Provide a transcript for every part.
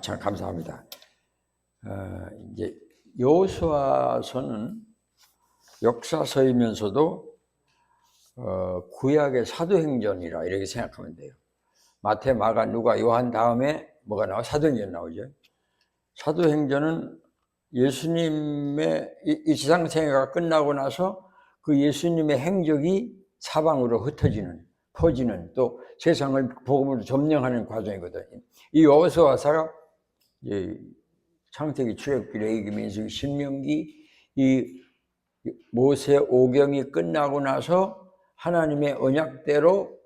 참 감사합니다. 이제 여호수아서는 역사서이면서도 구약의 사도행전이라 이렇게 생각하면 돼요. 마태, 마가, 누가, 요한 다음에 뭐가 나와? 사도행전 나오죠. 사도행전은 예수님의 이 지상생애가 끝나고 나서 그 예수님의 행적이 사방으로 흩어지는, 퍼지는, 또 세상을 복음으로 점령하는 과정이거든요. 이 여호수아서가 창세기, 출애굽기, 레위기, 민수기, 신명기, 이 모세 오경이 끝나고 나서 하나님의 언약대로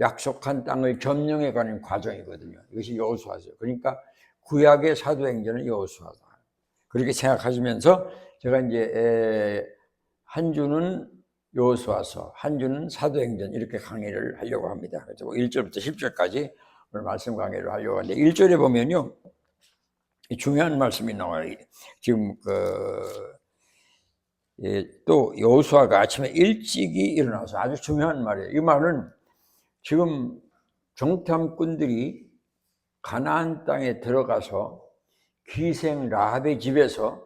약속한 땅을 점령해가는 과정이거든요. 이것이 여호수아죠. 그러니까 구약의 사도행전은 여호수아다. 그렇게 생각하시면서 제가 이제 한 주는 여호수아서, 한 주는 사도행전 이렇게 강의를 하려고 합니다. 그래서 1절부터 10절까지 오늘 말씀 강의를 하려고 하는데 1절에 보면요, 중요한 말씀이 나와요. 지금 또 여호수아가 아침에 일찍이 일어나서 아주 중요한 말이에요. 이 말은 지금 정탐꾼들이 가나안 땅에 들어가서 기생 라합의 집에서,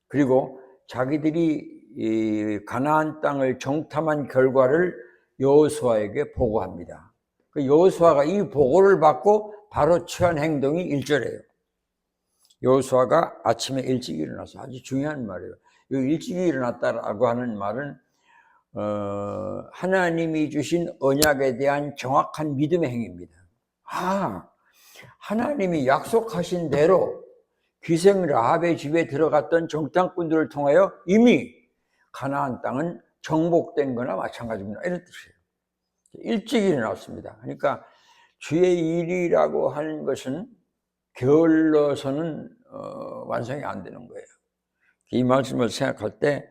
그리고 자기들이 이 가나안 땅을 정탐한 결과를 여호수아에게 보고합니다. 여호수아가 이 보고를 받고 바로 취한 행동이 1절이에요. 여호수아가 아침에 일찍 일어나서, 아주 중요한 말이에요. 이 일찍이 일어났다라고 하는 말은 하나님이 주신 언약에 대한 정확한 믿음의 행위입니다. 하나님이 약속하신 대로 기생 라합의 집에 들어갔던 정탐꾼들을 통하여 이미 가나안 땅은 정복된 거나 마찬가지입니다. 이런 뜻이에요. 일찍 일어났습니다. 그러니까 주의 일이라고 하는 것은 게을러서는 완성이 안 되는 거예요. 이 말씀을 생각할 때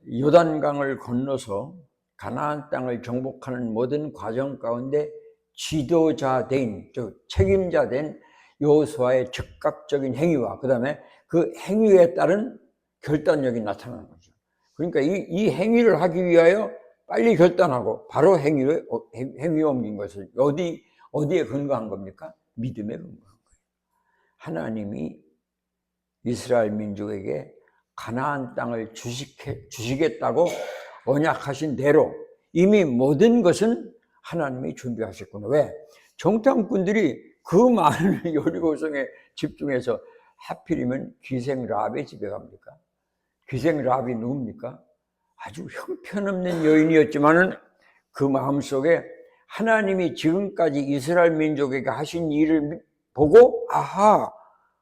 요단강을 건너서 가나안 땅을 정복하는 모든 과정 가운데 지도자된, 책임자된 여호수아의 즉각적인 행위와 그 다음에 그 행위에 따른 결단력이 나타나는 거죠. 그러니까 이 행위를 하기 위하여 빨리 결단하고 바로 행위에 옮긴 것을 어디에 근거한 겁니까? 믿음에 근거한 거예요. 하나님이 이스라엘 민족에게 가나안 땅을 주시겠다고 언약하신 대로 이미 모든 것은 하나님이 준비하셨구나. 왜? 정탐꾼들이 그 많은 여리고성에 집중해서 하필이면 기생 라합의 집에 갑니까? 기생 라합이 누굽니까? 아주 형편없는 여인이었지만은 그 마음속에 하나님이 지금까지 이스라엘 민족에게 하신 일을 보고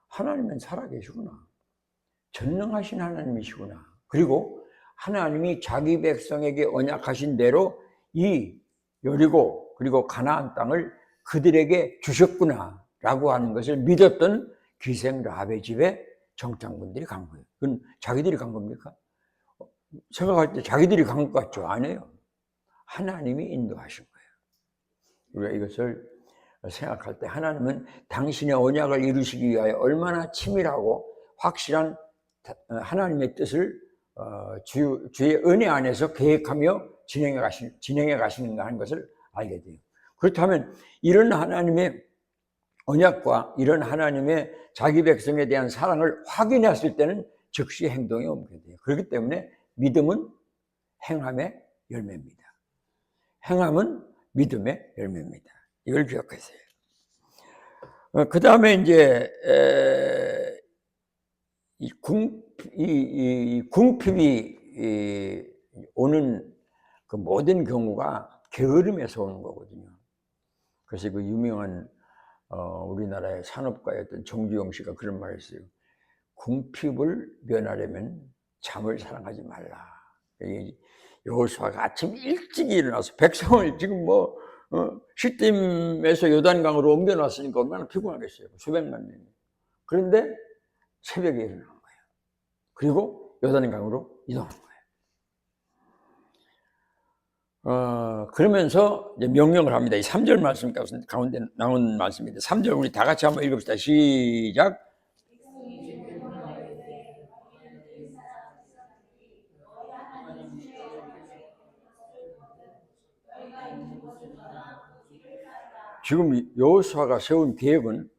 하나님은 살아계시구나. 전능하신 하나님이시구나. 그리고 하나님이 자기 백성에게 언약하신 대로 이 여리고 그리고 가나안 땅을 그들에게 주셨구나 라고 하는 것을 믿었던 기생 라합의 집에 정탐꾼들이 간 거예요. 그건 자기들이 간 겁니까? 생각할 때 자기들이 간 것 같죠? 아니에요. 하나님이 인도하신 거예요. 우리가 이것을 생각할 때 하나님은 당신의 언약을 이루시기 위하여 얼마나 치밀하고 확실한 하나님의 뜻을 주의 은혜 안에서 계획하며 진행해 가시는가 하는 것을 알게 돼요. 그렇다면 이런 하나님의 언약과 이런 하나님의 자기 백성에 대한 사랑을 확인했을 때는 즉시 행동에 옮겨야 돼요. 그렇기 때문에 믿음은 행함의 열매입니다. 행함은 믿음의 열매입니다. 이걸 기억하세요. 그 다음에 이제 이 궁핍이 오는 그 모든 경우가 게으름에서 오는 거거든요. 그래서 그 유명한 우리나라의 산업가였던 정주영 씨가 그런 말을 했어요. 궁핍을 면하려면 잠을 사랑하지 말라. 여호수아가 아침 일찍 일어나서 백성을 지금 시딤에서 요단강으로 옮겨놨으니까 얼마나 피곤하겠어요. 수백만 명이. 그런데 새벽에 일어난 거예요. 그리고 요단강으로 이동한 거예요. 그러면서 이제 명령을 합니다. 이 3절 말씀 가운데 나온 말씀인데 3절 우리 다 같이 한번 읽읍시다. 시작. 지금 여호수아가 세운 계획은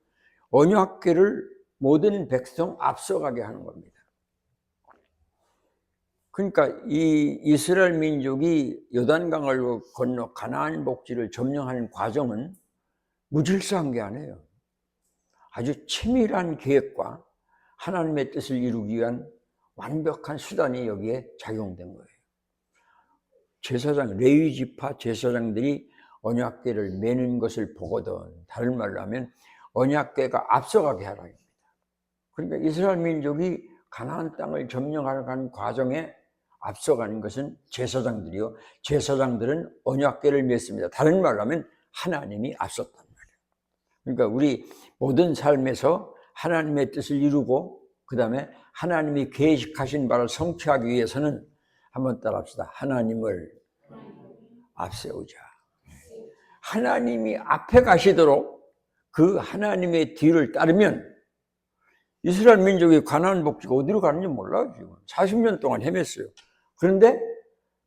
언약궤를 모든 백성 앞서가게 하는 겁니다. 그러니까 이 이스라엘 민족이 요단강을 건너 가나안 복지를 점령하는 과정은 무질서한 게 아니에요. 아주 치밀한 계획과 하나님의 뜻을 이루기 위한 완벽한 수단이 여기에 작용된 거예요. 제사장, 레위 지파 제사장들이 언약궤를 매는 것을 보거든, 다른 말로 하면 언약궤가 앞서가게 하라. 그러니까 이스라엘 민족이 가나안 땅을 점령하는 과정에 앞서가는 것은 제사장들이요, 제사장들은 언약궤를 맸습니다. 다른 말로 하면 하나님이 앞섰단 말이에요. 그러니까 우리 모든 삶에서 하나님의 뜻을 이루고 그 다음에 하나님이 계획하신 바를 성취하기 위해서는 한번 따라합시다. 하나님을 앞세우자. 하나님이 앞에 가시도록 그 하나님의 뒤를 따르면 이스라엘 민족이 가나안 복지가 어디로 가는지 몰라요. 지금 40년 동안 헤맸어요. 그런데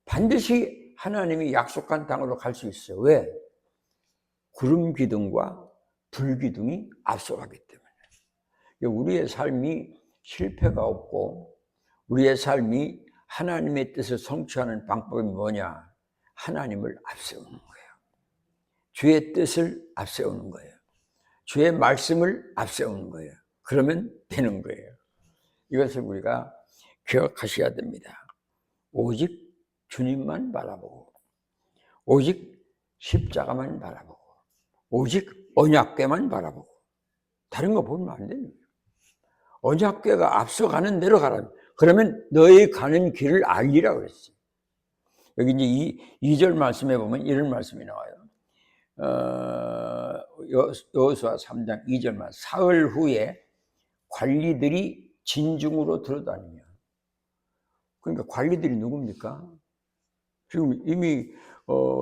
반드시 하나님이 약속한 땅으로 갈 수 있어요. 왜? 구름 기둥과 불 기둥이 앞서가기 때문에. 우리의 삶이 실패가 없고 우리의 삶이 하나님의 뜻을 성취하는 방법이 뭐냐? 하나님을 앞세우는 거예요. 주의 뜻을 앞세우는 거예요. 주의 말씀을 앞세우는 거예요. 그러면 되는 거예요. 이것을 우리가 기억하셔야 됩니다. 오직 주님만 바라보고, 오직 십자가만 바라보고, 오직 언약궤만 바라보고, 다른 거 보면 안 돼요. 언약궤가 앞서가는 대로 가라. 그러면 너희 가는 길을 알리라 그랬어요. 여기 이제 2절 말씀에 보면 이런 말씀이 나와요. 여호수아 3장 2절 말씀. 사흘 후에 관리들이 진중으로 들어다니며. 그러니까 관리들이 누굽니까? 지금 이미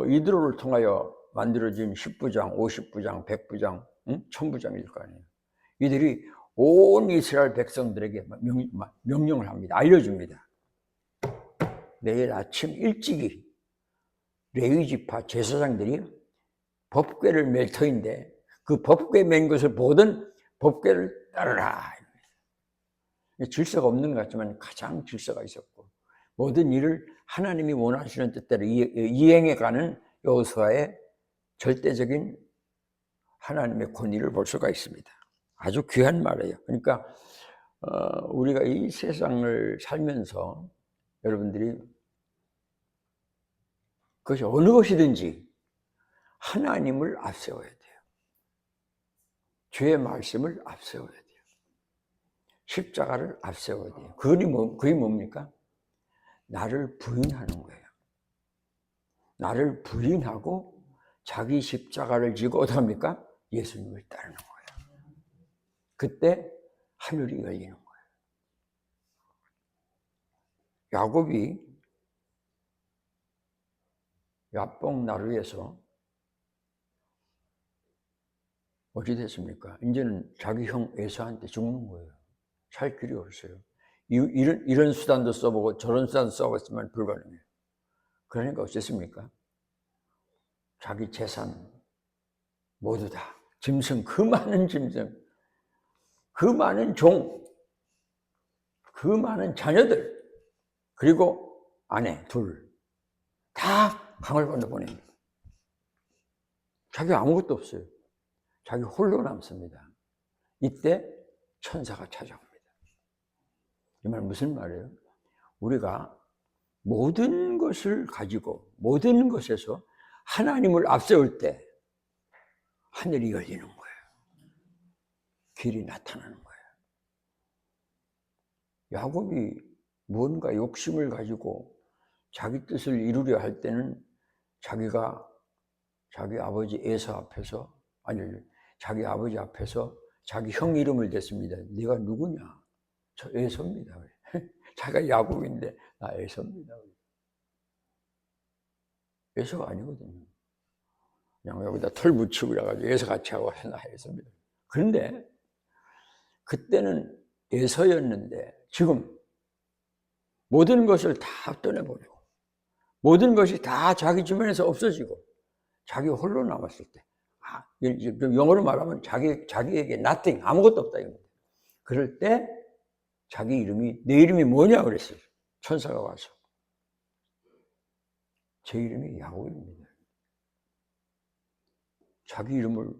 이드로를 통하여 만들어진 10부장, 50부장, 100부장, 1000부장일 거 아니에요. 이들이 온 이스라엘 백성들에게 명령을 합니다. 알려줍니다. 내일 아침 일찍이 레위 지파 제사장들이 법궤를 맬 터인데 그 법궤 맨 것을 보던 법궤를 따르라. 질서가 없는 것 같지만 가장 질서가 있었고 모든 일을 하나님이 원하시는 뜻대로 이행해가는 여호수아의 절대적인 하나님의 권위를 볼 수가 있습니다. 아주 귀한 말이에요. 그러니까 우리가 이 세상을 살면서 여러분들이 그것이 어느 것이든지 하나님을 앞세워야 돼요. 주의 말씀을 앞세워야 돼요. 십자가를 앞세워야 돼요. 그게 뭡니까? 나를 부인하는 거예요. 나를 부인하고 자기 십자가를 지고 어떡합니까? 예수님을 따르는 거예요. 그때 하늘이 열리는 거예요. 야곱이 야복 나루에서 어찌 됐습니까? 이제는 자기 형 에사한테 죽는 거예요. 살 길이 없어요. 이런 수단도 써보고 저런 수단도 써봤지만 불가능해요. 그러니까 어쨌습니까? 자기 재산 모두 다 짐승, 그 많은 짐승, 그 많은 종, 그 많은 자녀들, 그리고 아내 둘 다 강을 건너 보냅니다. 자기 아무것도 없어요. 자기 홀로 남습니다. 이때 천사가 찾아옵니다. 이 말 무슨 말이에요? 우리가 모든 것을 가지고 모든 것에서 하나님을 앞세울 때 하늘이 열리는 거예요. 길이 나타나는 거예요. 야곱이 뭔가 욕심을 가지고 자기 뜻을 이루려 할 때는 자기 아버지 에사 앞에서, 아니 자기 아버지 앞에서 자기 형 이름을 댔습니다. 네가 누구냐? 저 에서입니다. 자기가 야곱인데 나 에서입니다. 에서가 아니거든요. 그냥 여기다 털 묻히고 그래가지고 에서 같이 하고 나 에서입니다. 그런데 그때는 에서였는데 지금 모든 것을 다 떠내버리고 모든 것이 다 자기 주변에서 없어지고 자기 홀로 남았을 때 영어로 말하면 자기에게 nothing, 아무것도 없다 이겁니다. 그럴 때 자기 이름이, 내 이름이 뭐냐 그랬어요. 천사가 와서. 제 이름이 야곱입니다. 자기 이름을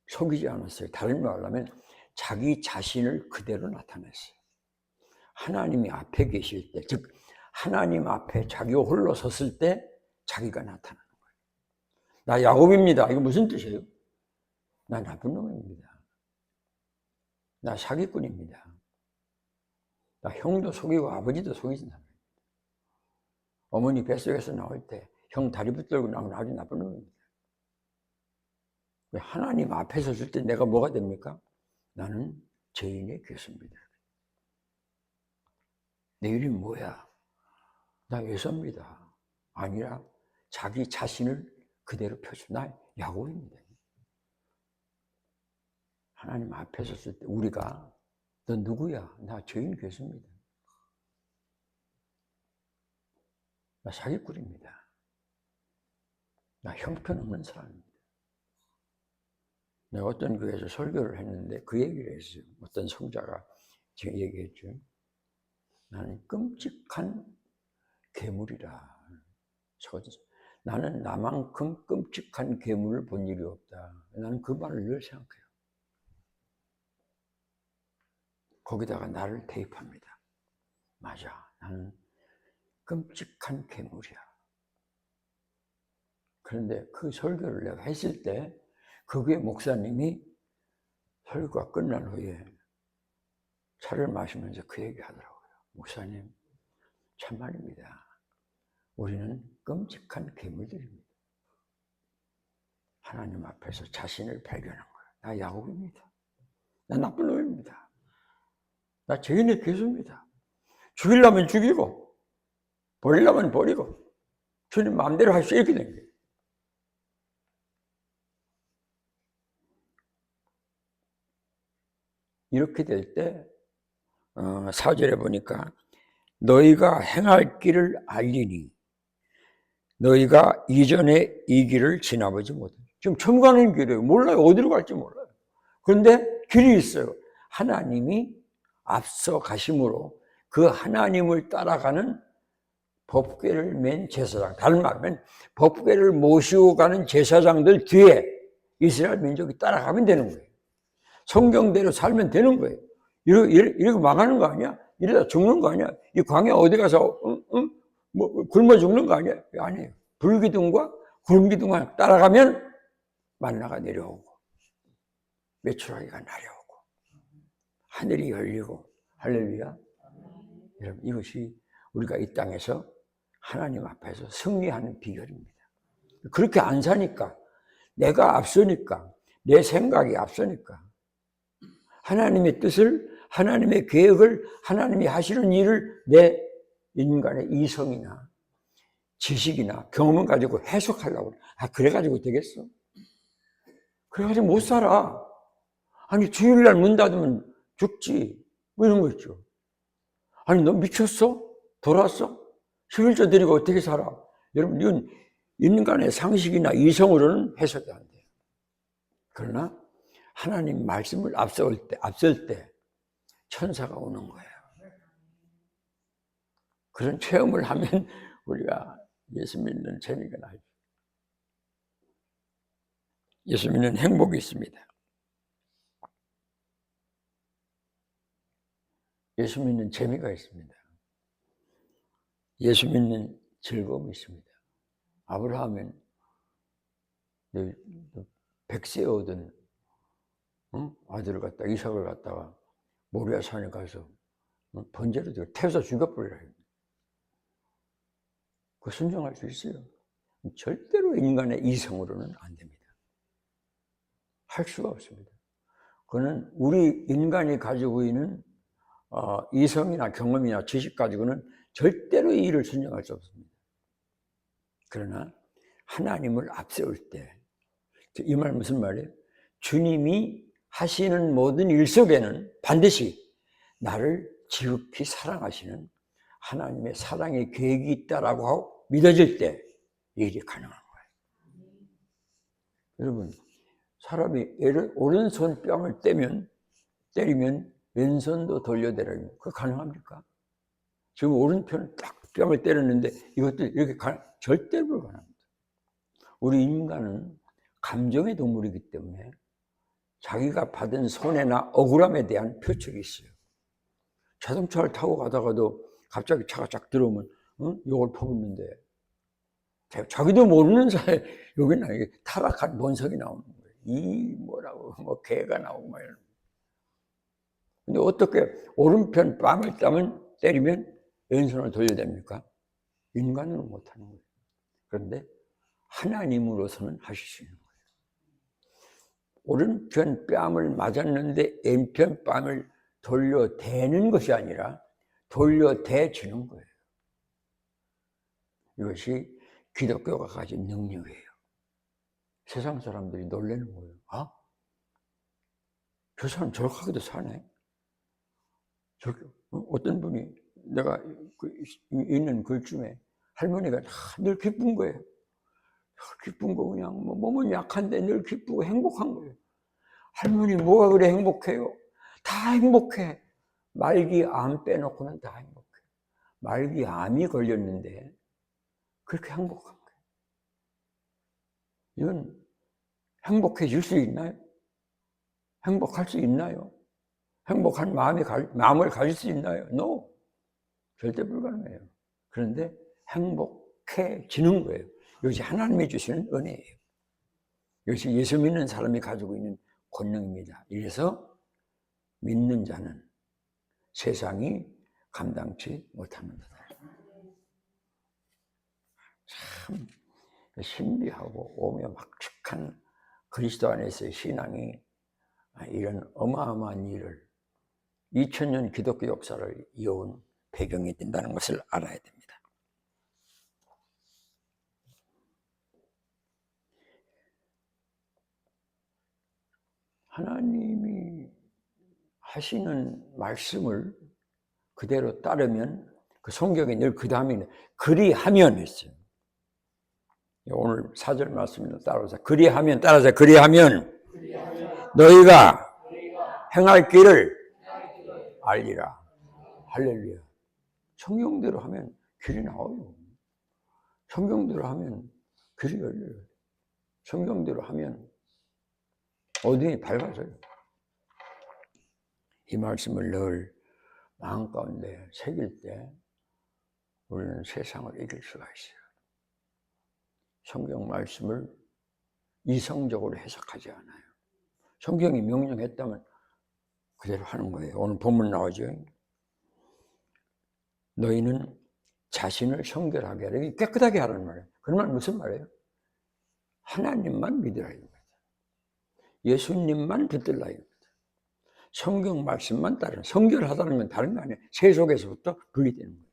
속이지 않았어요. 다른 말로 하면 자기 자신을 그대로 나타냈어요. 하나님이 앞에 계실 때, 즉 하나님 앞에 자기가 홀로 섰을 때 자기가 나타나는 거예요. 나 야곱입니다. 이거 무슨 뜻이에요? 나 나쁜 놈입니다. 나 사기꾼입니다. 나 형도 속이고 아버지도 속이는 사람입니다. 어머니 뱃속에서 나올 때 형 다리 붙들고 나오면 아주 나쁜 놈입니다. 하나님 앞에 섰을 때 내가 뭐가 됩니까? 나는 죄인의 괴수입니다. 내 이름이 뭐야? 나 예수입니다. 아니라 자기 자신을 그대로 펴주. 나 야곱입니다. 하나님 앞에 섰을 때 우리가 너 누구야? 나 죄인 괴수입니다. 나 사기꾼입니다. 나 형편없는 사람입니다. 내가 어떤 교회에서 설교를 했는데 그 얘기를 했어요. 어떤 성자가 지금 얘기했죠. 나는 끔찍한 괴물이라. 나는 나만큼 끔찍한 괴물을 본 일이 없다. 나는 그 말을 늘 생각해요. 거기다가 나를 대입합니다. 맞아. 나는 끔찍한 괴물이야. 그런데 그 설교를 내가 했을 때 그 교회 목사님이 설교가 끝난 후에 차를 마시면서 그 얘기 하더라고요. 목사님, 참말입니다. 우리는 끔찍한 괴물들입니다. 하나님 앞에서 자신을 발견한 거예요. 나 야곱입니다. 나 나쁜 놈입니다. 나 죄인의 괴수입니다. 죽이려면 죽이고 버리려면 버리고 주님 마음대로 할 수 있게 된 거예요. 이렇게 될 때 4절에 보니까 너희가 행할 길을 알리니 너희가 이전에 이 길을 지나보지 못해. 지금 처음 가는 길이에요. 몰라요. 어디로 갈지 몰라요. 그런데 길이 있어요. 하나님이 앞서 가심으로 그 하나님을 따라가는 법궤를 맨 제사장, 다른 말하면 법궤를 모시고 가는 제사장들 뒤에 이스라엘 민족이 따라가면 되는 거예요. 성경대로 살면 되는 거예요. 이렇게 망하는 거 아니야? 이러다 죽는 거 아니야? 이 광야 어디 가서 뭐 굶어 죽는 거 아니야? 아니에요. 불기둥과 굶기둥만 따라가면 만나가 내려오고 메추라기가 날아오고 하늘이 열리고 할렐루야. 여러분 이것이 우리가 이 땅에서 하나님 앞에서 승리하는 비결입니다. 그렇게 안 사니까 내가 앞서니까 내 생각이 앞서니까 하나님의 뜻을 하나님의 계획을 하나님이 하시는 일을 내 인간의 이성이나 지식이나 경험을 가지고 해석하려고 그래가지고 되겠어? 그래가지고 못 살아. 아니 주일날 문 닫으면 죽지 뭐 이런 거 있죠. 아니 너 미쳤어? 돌았어? 11조 드리고 어떻게 살아? 여러분 이건 인간의 상식이나 이성으로는 해석이 안 돼요. 그러나 하나님 말씀을 앞설 때 천사가 오는 거예요. 그런 체험을 하면 우리가 예수 믿는 재미가 나죠. 예수 믿는 행복이 있습니다. 예수 믿는 재미가 있습니다. 예수 믿는 즐거움이 있습니다. 아브라함은 100세 얻은 아들을 갖다가 이삭을 갖다가 모리아 산에 가서 번제로 드려 태워서 죽여버리라. 그 순종할 수 있어요. 절대로 인간의 이성으로는 안 됩니다. 할 수가 없습니다. 그거는 우리 인간이 가지고 있는 이성이나 경험이나 지식 가지고는 절대로 이 일을 순종할 수 없습니다. 그러나 하나님을 앞세울 때, 이 말 무슨 말이에요? 주님이 하시는 모든 일 속에는 반드시 나를 지극히 사랑하시는 하나님의 사랑의 계획이 있다라고 믿어질 때 이 일이 가능한 거예요. 여러분, 사람이 오른손 뺨을 때리면 왼손도 돌려대라는 거, 그거 가능합니까? 지금 오른편 딱 뺨을 때렸는데 이것도 이렇게 절대로 불가능합니다. 우리 인간은 감정의 동물이기 때문에 자기가 받은 손해나 억울함에 대한 표출이 있어요. 자동차를 타고 가다가도 갑자기 차가 쫙 들어오면 욕을 퍼붓는데 자기도 모르는 사이에 여기는 타락한 본성이 나오는 거예요. 이 뭐라고 뭐 개가 나오고 막 이러는. 근데 어떻게 오른편 뺨을 때리면 왼손을 돌려댑니까? 인간으로 못하는 거예요. 그런데 하나님으로서는 하실 수 있는 거예요. 오른편 뺨을 맞았는데 왼편 뺨을 돌려대는 것이 아니라 돌려대주는 거예요. 이것이 기독교가 가진 능력이에요. 세상 사람들이 놀라는 거예요. 아? 저 사람 저렇게도 사네? 어떤 분이 내가 있는 글 중에 할머니가 늘 기쁜 거예요. 기쁜 거 그냥 몸은 약한데 늘 기쁘고 행복한 거예요. 할머니 뭐가 그래 행복해요? 다 행복해. 말기 암 빼놓고는 다 행복해. 말기 암이 걸렸는데 그렇게 행복한 거예요. 이건 행복해질 수 있나요? 행복할 수 있나요? 행복한 마음을 가질 수 있나요? No. 절대 불가능해요. 그런데 행복해지는 거예요. 이것이 하나님이 주시는 은혜예요. 이것이 예수 믿는 사람이 가지고 있는 권능입니다. 이래서 믿는 자는 세상이 감당치 못합니다. 참 신비하고 오묘막측한 그리스도 안에서의 신앙이 이런 어마어마한 일을 2000년 기독교 역사를 이어온 배경이 된다는 것을 알아야 됩니다. 하나님이 하시는 말씀을 그대로 따르면 그 성경에 늘 그 다음에 그리하면 했어요. 오늘 4절 말씀을 따라서 그리하면 따라서 그리하면 너희가 행할 길을 알리라. 할렐루야. 성경대로 하면 길이 나와요. 성경대로 하면 길이 열려요. 성경대로 하면 어둠이 밝아져요. 이 말씀을 늘 마음 가운데 새길 때 우리는 세상을 이길 수가 있어요. 성경 말씀을 이성적으로 해석하지 않아요. 성경이 명령했다면 그대로 하는 거예요. 오늘 본문 나오죠. 너희는 자신을 성결하게 하라. 깨끗하게 하라는 말이에요. 그러면 무슨 말이에요? 하나님만 믿으라 이겁니다. 예수님만 붙들라 이겁니다. 성경 말씀만 따르는, 성결하다는 건 다른 거 아니에요. 세속에서부터 분리되는 거예요.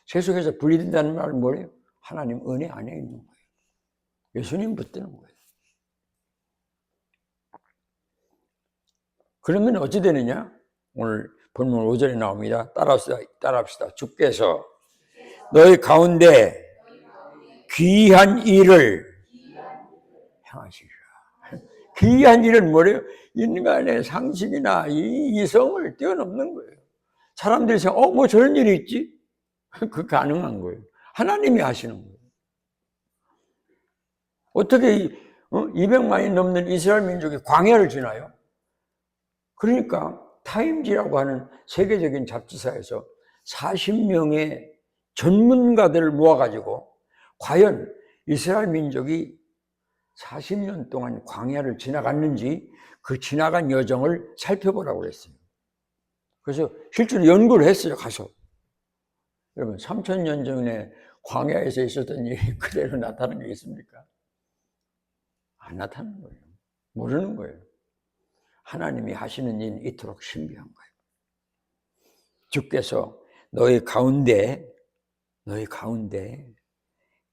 세속에서 분리된다는 말은 뭐예요? 하나님 은혜 안에 있는 거예요. 예수님 붙드는 거예요. 그러면 어찌 되느냐? 오늘 본문 5절에 나옵니다. 따라합시다. 주께서 너희 가운데 귀한 일을 행하시리라. 귀한 일은 뭐래요? 인간의 상식이나 이성을 뛰어넘는 거예요. 사람들이 생각, 뭐 저런 일이 있지? 그 가능한 거예요. 하나님이 하시는 거예요. 어떻게 200만이 넘는 이스라엘 민족이 광야를 지나요? 그러니까 타임지라고 하는 세계적인 잡지사에서 40명의 전문가들을 모아가지고 과연 이스라엘 민족이 40년 동안 광야를 지나갔는지 그 지나간 여정을 살펴보라고 그랬어요. 그래서 실제로 연구를 했어요. 가서. 여러분 3000년 전에 광야에서 있었던 일이 그대로 나타나는 게 있습니까? 안 나타나는 거예요. 모르는 거예요. 하나님이 하시는 일은 이토록 신비한 거예요. 주께서 너희 가운데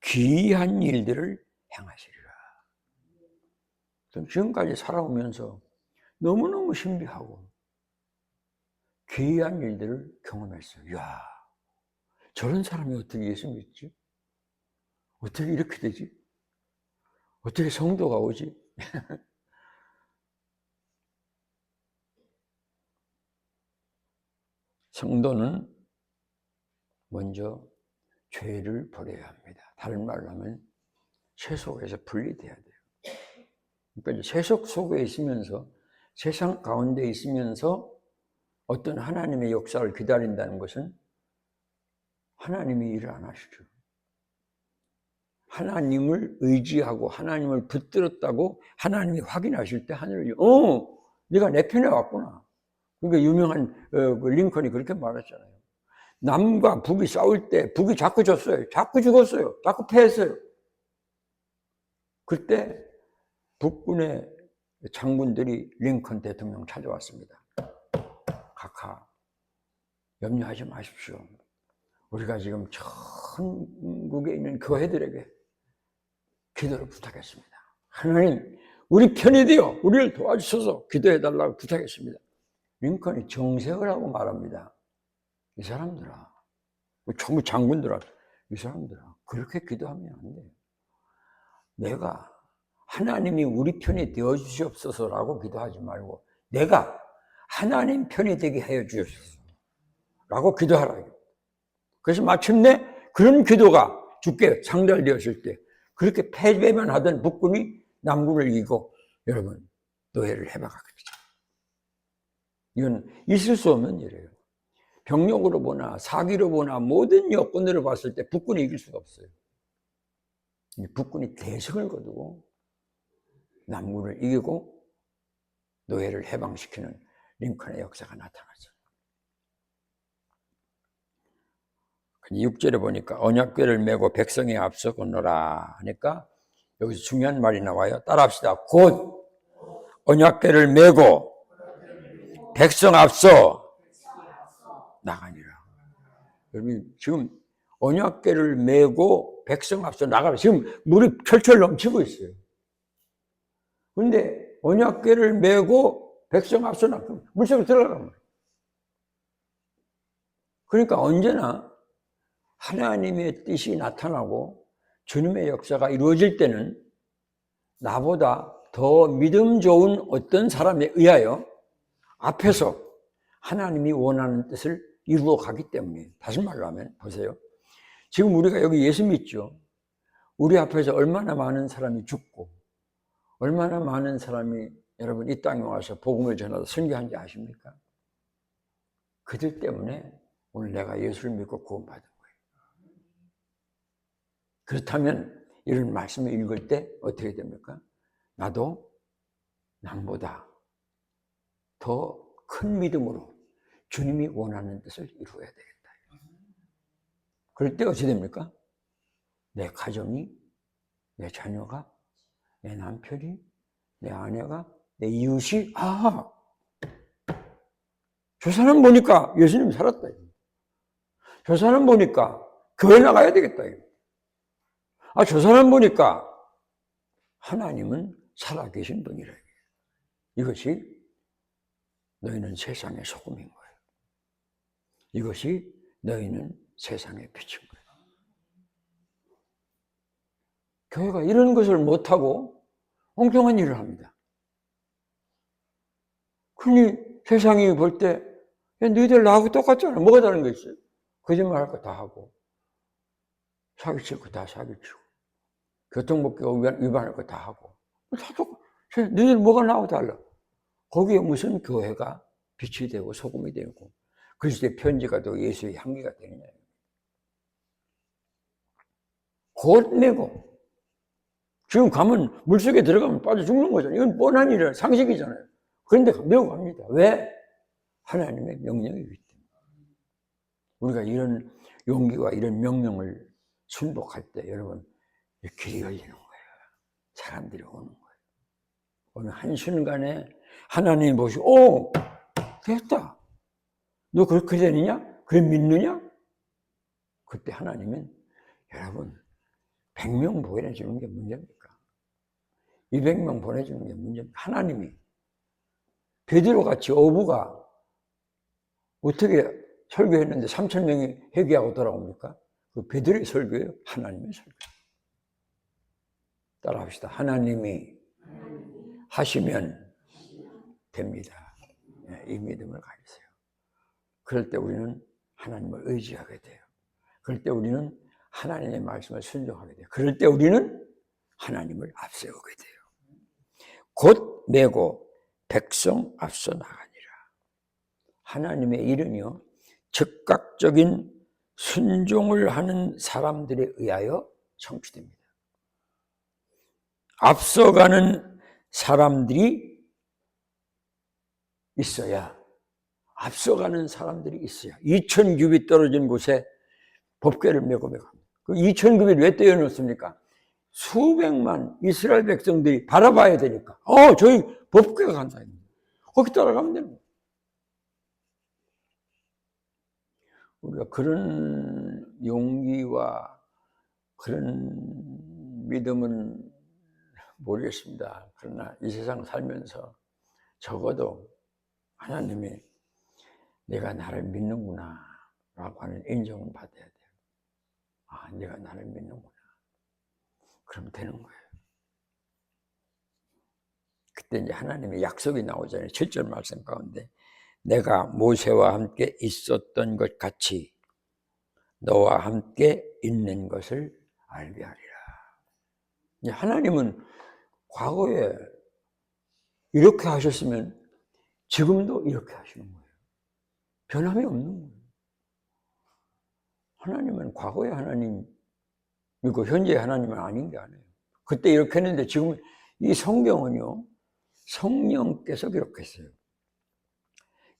귀한 일들을 행하시리라. 지금까지 살아오면서 너무너무 신비하고 귀한 일들을 경험했어요. 이야, 저런 사람이 어떻게 예수 믿지? 어떻게 이렇게 되지? 어떻게 성도가 오지? 성도는 먼저 죄를 버려야 합니다. 다른 말로 하면 죄 속에서 분리돼야 돼요. 그러니까 세속 속에 있으면서 세상 가운데 있으면서 어떤 하나님의 역사를 기다린다는 것은 하나님이 일을 안 하시죠. 하나님을 의지하고 하나님을 붙들었다고 하나님이 확인하실 때 하늘을 네가 내 편에 왔구나. 그러니까 유명한 링컨이 그렇게 말했잖아요. 남과 북이 싸울 때 북이 자꾸 졌어요. 자꾸 죽었어요. 자꾸 패했어요. 그때 북군의 장군들이 링컨 대통령 찾아왔습니다. 각하, 염려하지 마십시오. 우리가 지금 전국에 있는 교회들에게 기도를 부탁했습니다. 하나님, 우리 편이 되어 우리를 도와주셔서 기도해달라고 부탁했습니다. 링컨이 정색을 하고 말합니다. 이 사람들아, 전부 장군들아, 이 사람들아, 그렇게 기도하면 안 돼요. 내가 하나님이 우리 편이 되어 주시옵소서라고 기도하지 말고 내가 하나님 편이 되게 해 주옵소서라고 기도하라. 그래서 마침내 그런 기도가 주께 상달되었을 때 그렇게 패배만 하던 북군이 남군을 이기고 여러분 노예를 해방하겠죠. 이건 있을 수 없는 일이에요. 병력으로 보나 사기로 보나 모든 여건으로 봤을 때 북군이 이길 수가 없어요. 북군이 대승을 거두고 남군을 이기고 노예를 해방시키는 링컨의 역사가 나타나죠. 6절에 보니까 언약궤를 메고 백성에 앞서 건너라 하니까 여기서 중요한 말이 나와요. 따라합시다. 곧 언약궤를 메고 백성 앞서 나가니라. 여러분 지금 언약궤를 메고 백성 앞서 나가라. 지금 물이 철철 넘치고 있어요. 그런데 언약궤를 메고 백성 앞서 나가면 물속으로 들어가면 그러니까 언제나 하나님의 뜻이 나타나고 주님의 역사가 이루어질 때는 나보다 더 믿음 좋은 어떤 사람에 의하여 앞에서 하나님이 원하는 뜻을 이루어 가기 때문에 다시 말로 하면 보세요. 지금 우리가 여기 예수 믿죠. 우리 앞에서 얼마나 많은 사람이 죽고 얼마나 많은 사람이 여러분 이 땅에 와서 복음을 전하다 선교한지 아십니까? 그들 때문에 오늘 내가 예수를 믿고 구원받은 거예요. 그렇다면 이런 말씀을 읽을 때 어떻게 됩니까? 나도 남보다 더 큰 믿음으로 주님이 원하는 뜻을 이루어야 되겠다. 그럴 때 어떻게 됩니까? 내 가정이, 내 자녀가, 내 남편이, 내 아내가, 내 이웃이 저 사람 보니까 예수님 살았다. 저 사람 보니까 교회 나가야 되겠다. 저 사람 보니까 하나님은 살아계신 분이라. 이것이 너희는 세상의 소금인 거예요. 이것이 너희는 세상의 빛인 거예요. 교회가 이런 것을 못하고 엉뚱한 일을 합니다. 그러니 세상이 볼 때 너희들 나하고 똑같잖아. 뭐가 다른 거 있어요? 거짓말할 거 다 하고 사기칠 거 다 사기치고 교통법규 위반할 거 다 하고 다 똑같아. 너희들 뭐가 나하고 달라? 거기에 무슨 교회가 빛이 되고 소금이 되고 그리스도의 편지가 또 예수의 향기가 되느냐. 곧 내고 지금 가면 물속에 들어가면 빠져 죽는 거잖아요. 이건 뻔한 일이라 상식이잖아요. 그런데 메고 갑니다. 왜? 하나님의 명령이기 때문에. 우리가 이런 용기와 이런 명령을 순복할 때 여러분 길이 열리는 거예요. 사람들이 오는 거예요. 어느 한순간에 하나님 보시고 됐다. 너 그렇게 되느냐? 그래 믿느냐? 그때 하나님은 여러분 100명 보내주는 게 문제입니까? 200명 보내주는 게 문제입니까? 하나님이 베드로같이 어부가 어떻게 설교했는데 3,000명이 회개하고 돌아옵니까? 그 베드로의 설교예요? 하나님의 설교. 따라합시다. 하나님이 하시면 됩니다. 이 믿음을 가지세요. 그럴 때 우리는 하나님을 의지하게 돼요. 그럴 때 우리는 하나님의 말씀을 순종하게 돼요. 그럴 때 우리는 하나님을 앞세우게 돼요. 곧 메고 백성 앞서 나가니라. 하나님의 일은요, 즉각적인 순종을 하는 사람들에 의하여 성취됩니다. 앞서가는 사람들이 있어야, 앞서가는 사람들이 있어야 2000규빗 떨어진 곳에 법궤를 메고 갑니다. 그 2000규빗 왜 떼어놓습니까? 수백만 이스라엘 백성들이 바라봐야 되니까. 저희 법궤가 간다. 거기 따라가면 되는 거예요. 우리가 그런 용기와 그런 믿음은 모르겠습니다. 그러나 이 세상 살면서 적어도 하나님이 내가 나를 믿는구나 라고 하는 인정을 받아야 돼요. 내가 나를 믿는구나. 그럼 되는 거예요. 그때 이제 하나님의 약속이 나오잖아요. 7절 말씀 가운데 내가 모세와 함께 있었던 것 같이 너와 함께 있는 것을 알게 하리라. 하나님은 과거에 이렇게 하셨으면 지금도 이렇게 하시는 거예요. 변함이 없는 거예요. 하나님은 과거의 하나님이고 현재의 하나님은 아닌 게 아니에요. 그때 이렇게 했는데 지금 이 성경은요, 성령께서 기록했어요.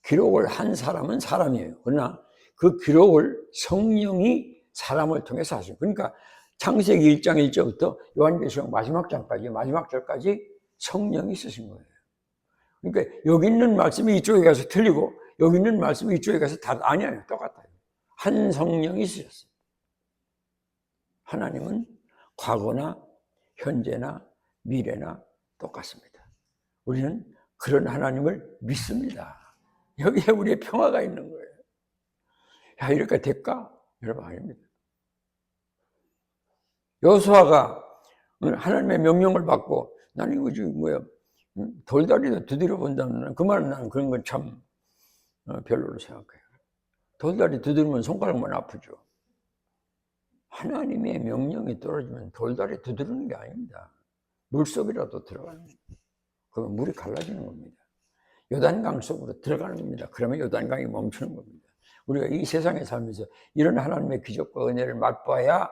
기록을 한 사람은 사람이에요. 그러나 그 기록을 성령이 사람을 통해서 하세요. 그러니까 창세기 1장 1절부터 요한계시록 마지막 장까지, 마지막 절까지 성령이 쓰신 거예요. 그러니까 여기 있는 말씀이 이쪽에 가서 틀리고 여기 있는 말씀이 이쪽에 가서 다 아니에요. 똑같아요. 한 성령이 쓰셨어요. 하나님은 과거나 현재나 미래나 똑같습니다. 우리는 그런 하나님을 믿습니다. 여기에 우리의 평화가 있는 거예요. 이렇게 될까? 여러분, 아닙니다. 여호수아가 하나님의 명령을 받고 나는 이거 지금 돌다리도 두드려 본다는 그 말은 나는 그런 건 참 별로로 생각해요. 돌다리 두드리면 손가락만 아프죠. 하나님의 명령이 떨어지면 돌다리 두드리는 게 아닙니다. 물속이라도 들어가는 겁니다. 그러면 물이 갈라지는 겁니다. 요단강 속으로 들어가는 겁니다. 그러면 요단강이 멈추는 겁니다. 우리가 이 세상에 살면서 이런 하나님의 기적과 은혜를 맛봐야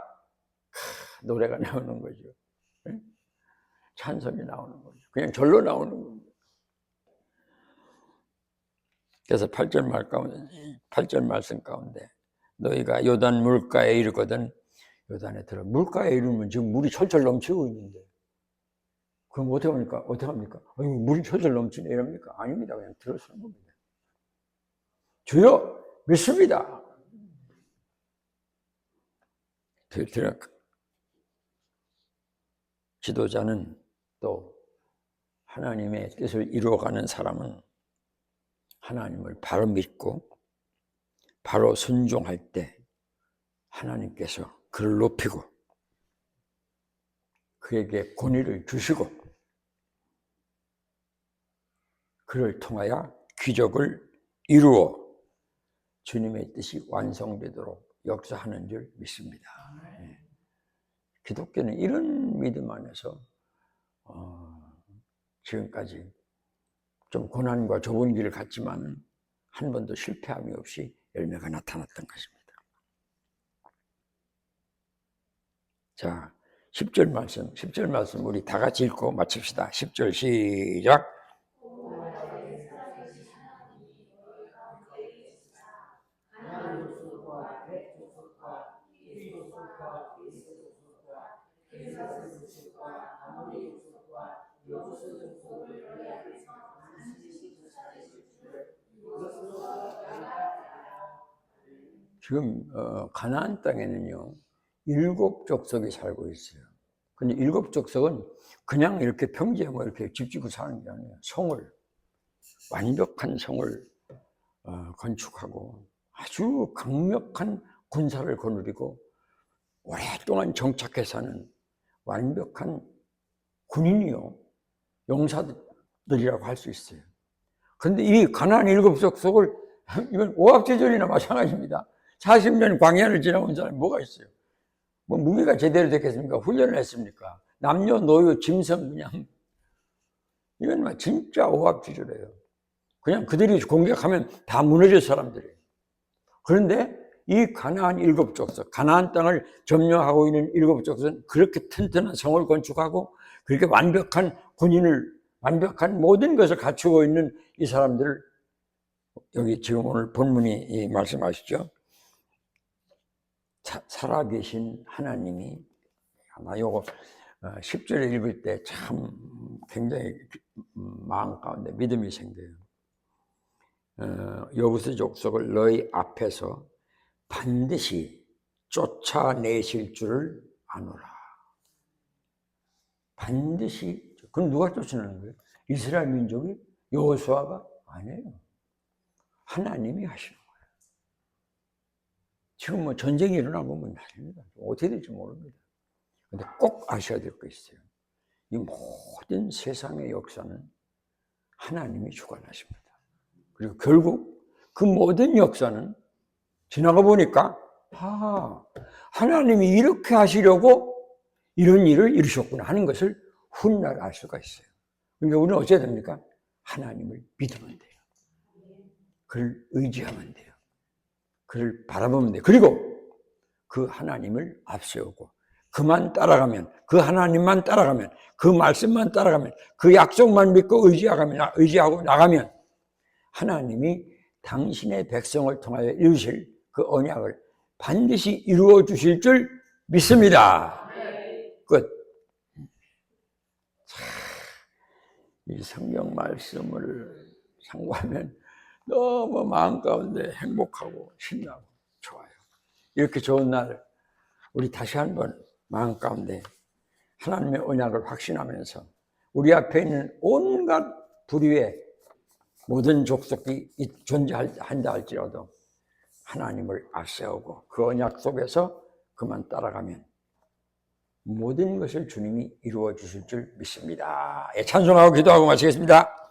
노래가 나오는 거죠. 찬송이 나오는 거죠. 그냥 절로 나오는 겁니다. 그래서 8절 말씀 가운데 너희가 요단 물가에 이르거든 요단에 들어. 물가에 이르면 지금 물이 철철 넘치고 있는데 그럼 어떻게 합니까? 물이 철철 넘치네 이럽니까? 아닙니다. 그냥 들어서는 겁니다. 주여 믿습니다. 지도자는 또 하나님의 뜻을 이루어가는 사람은 하나님을 바로 믿고 바로 순종할 때 하나님께서 그를 높이고 그에게 권위를 주시고 그를 통하여 기적을 이루어 주님의 뜻이 완성되도록 역사하는 줄 믿습니다. 기독교는 이런 믿음 안에서 지금까지 좀 고난과 좁은 길을 갔지만 한 번도 실패함이 없이 열매가 나타났던 것입니다. 자, 10절 말씀 우리 다 같이 읽고 마칩시다. 10절 시작. 지금 가나안 땅에는요 7족속이 살고 있어요. 근데 7족속은 그냥 이렇게 평지에 이렇게 집 짓고 사는 게 아니에요. 완벽한 성을 건축하고 아주 강력한 군사를 거느리고 오랫동안 정착해 사는 완벽한 군인이요. 용사들 들이라고 할 수 있어요. 그런데 이 가나안 7 족속을 이건 오합지졸이나 마찬가지입니다. 40년 광야를 지나온 사람이 뭐가 있어요? 뭐 무기가 제대로 됐겠습니까? 훈련을 했습니까? 남녀노소 짐승 그냥 이건 진짜 오합지졸이에요. 그냥 그들이 공격하면 다 무너질 사람들이에요. 그런데 이 가나안 7 족속, 가나안 땅을 점령하고 있는 7 족속은 그렇게 튼튼한 성을 건축하고 그렇게 완벽한 군인을, 완벽한 모든 것을 갖추고 있는 이 사람들을 여기 지금 오늘 본문이 말씀하시죠. 살아계신 하나님이, 아마 요거 10절에 읽을 때 참 굉장히 마음 가운데 믿음이 생겨요. 여부스 족속을 너희 앞에서 반드시 쫓아내실 줄을 아노라. 반드시. 그럼 누가 쫓아내는 거예요? 이스라엘 민족이? 여호수아가? 아니에요. 하나님이 하시는 거예요. 지금 뭐 전쟁이 일어나고 뭐 난립니다. 어떻게 될지 모릅니다. 근데 꼭 아셔야 될 거 있어요. 이 모든 세상의 역사는 하나님이 주관하십니다. 그리고 결국 그 모든 역사는 지나가 보니까 하나님이 이렇게 하시려고 이런 일을 이루셨구나 하는 것을 훗날 알 수가 있어요. 그러니까 우리는 어찌해야 됩니까? 하나님을 믿으면 돼요. 그를 의지하면 돼요. 그를 바라보면 돼요. 그리고 그 하나님을 앞세우고 그만 따라가면, 그 하나님만 따라가면, 그 말씀만 따라가면, 그 약속만 믿고 의지하고 나가면 하나님이 당신의 백성을 통하여 이루실 그 언약을 반드시 이루어 주실 줄 믿습니다. 끝. 이 성경 말씀을 상고하면 너무 마음 가운데 행복하고 신나고 좋아요. 이렇게 좋은 날 우리 다시 한번 마음 가운데 하나님의 언약을 확신하면서 우리 앞에 있는 온갖 불의의 모든 족속이 존재한다 할지라도 하나님을 앞세우고 그 언약 속에서 그만 따라가면 모든 것을 주님이 이루어 주실 줄 믿습니다. 찬송하고 기도하고 마치겠습니다.